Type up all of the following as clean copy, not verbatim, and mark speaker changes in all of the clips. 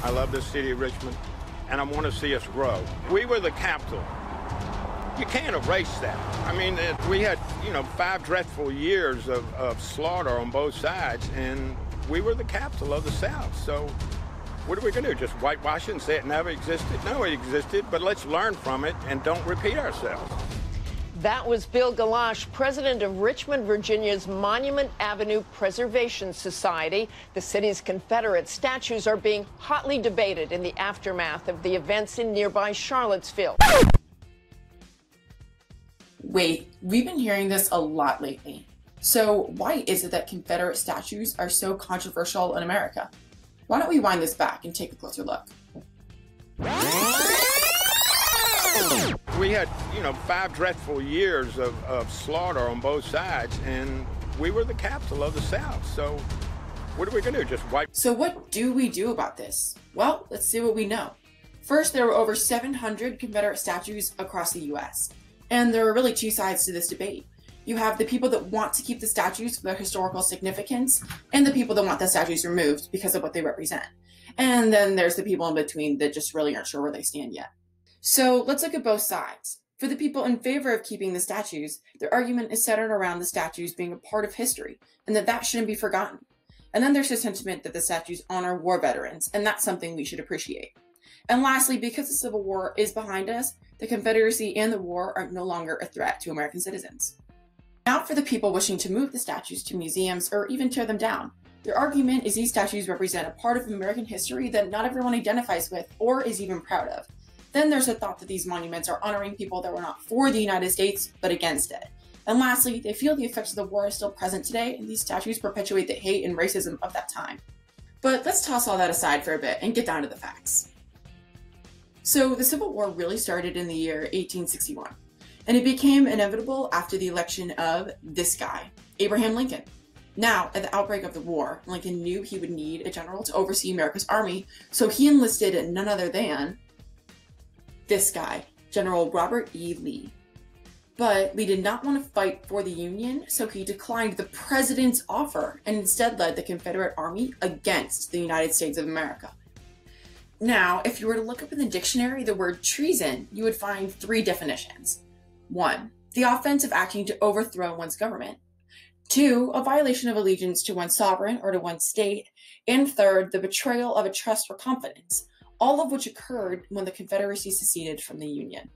Speaker 1: I love this city of Richmond, and I want to see us grow. We were the capital. You can't erase that. I mean, we had, 5 dreadful years of slaughter on both sides, and we were the capital of the South. So what are we going to do? Just whitewash it and say it never existed? No, it existed, but let's learn from it and don't repeat ourselves.
Speaker 2: That was Bill Galash, president of Richmond, Virginia's Monument Avenue Preservation Society. The city's Confederate statues are being hotly debated in the aftermath of the events in nearby Charlottesville.
Speaker 3: Wait, we've been hearing this a lot lately. So why is it that Confederate statues are so controversial in America? Why don't we wind this back and take a closer look?
Speaker 1: We had, 5 dreadful years of slaughter on both sides, and we were the capital of the South. So what are we going to do? Just wipe?
Speaker 3: So what do we do about this? Well, let's see what we know. First, there were over 700 Confederate statues across the U.S. And there are really 2 sides to this debate. You have the people that want to keep the statues for their historical significance, and the people that want the statues removed because of what they represent. And then there's the people in between that just really aren't sure where they stand yet. So let's look at both sides. For the people in favor of keeping the statues, their argument is centered around the statues being a part of history, and that shouldn't be forgotten. And then there's the sentiment that the statues honor war veterans, and that's something we should appreciate. And lastly, because the Civil War is behind us, the Confederacy and the war are no longer a threat to American citizens. Now for the people wishing to move the statues to museums or even tear them down. Their argument is these statues represent a part of American history that not everyone identifies with or is even proud of. Then there's the thought that these monuments are honoring people that were not for the United States, but against it. And lastly, they feel the effects of the war are still present today, and these statues perpetuate the hate and racism of that time. But let's toss all that aside for a bit and get down to the facts. So the Civil War really started in the year 1861, and it became inevitable after the election of this guy, Abraham Lincoln. Now, at the outbreak of the war, Lincoln knew he would need a general to oversee America's army, so he enlisted none other than this guy, General Robert E. Lee. But Lee did not want to fight for the Union, so he declined the president's offer and instead led the Confederate Army against the United States of America. Now, if you were to look up in the dictionary the word treason, you would find 3 definitions. 1. The offense of acting to overthrow one's government. 2. A violation of allegiance to one's sovereign or to one's state. And 3rd, the betrayal of a trust or confidence, all of which occurred when the Confederacy seceded from the Union.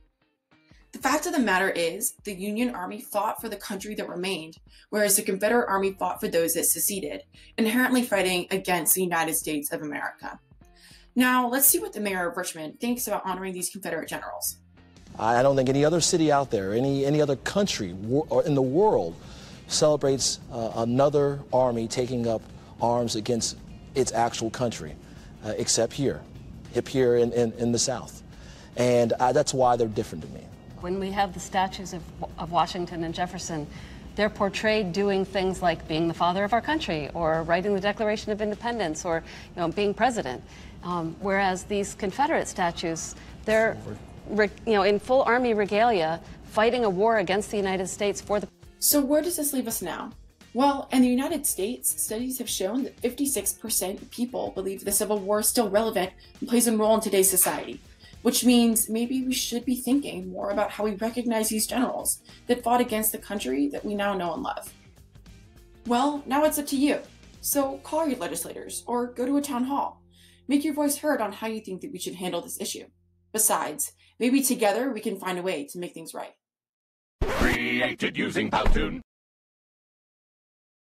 Speaker 3: The fact of the matter is, the Union Army fought for the country that remained, whereas the Confederate Army fought for those that seceded, inherently fighting against the United States of America. Now, let's see what the mayor of Richmond thinks about honoring these Confederate generals.
Speaker 4: I don't think any other city out there, any other country or in the world celebrates another army taking up arms against its actual country, except here in the South. And that's why they're different to me.
Speaker 5: When we have the statues of Washington and Jefferson, they're portrayed doing things like being the father of our country, or writing the Declaration of Independence, or being president. Whereas these Confederate statues, they're in full army regalia, fighting a war against the United States for the...
Speaker 3: So where does this leave us now? Well, in the United States, studies have shown that 56% of people believe the Civil War is still relevant and plays a role in today's society, which means maybe we should be thinking more about how we recognize these generals that fought against the country that we now know and love. Well, now it's up to you. So call your legislators or go to a town hall. Make your voice heard on how you think that we should handle this issue. Besides, maybe together we can find a way to make things right.
Speaker 6: Created using Powtoon.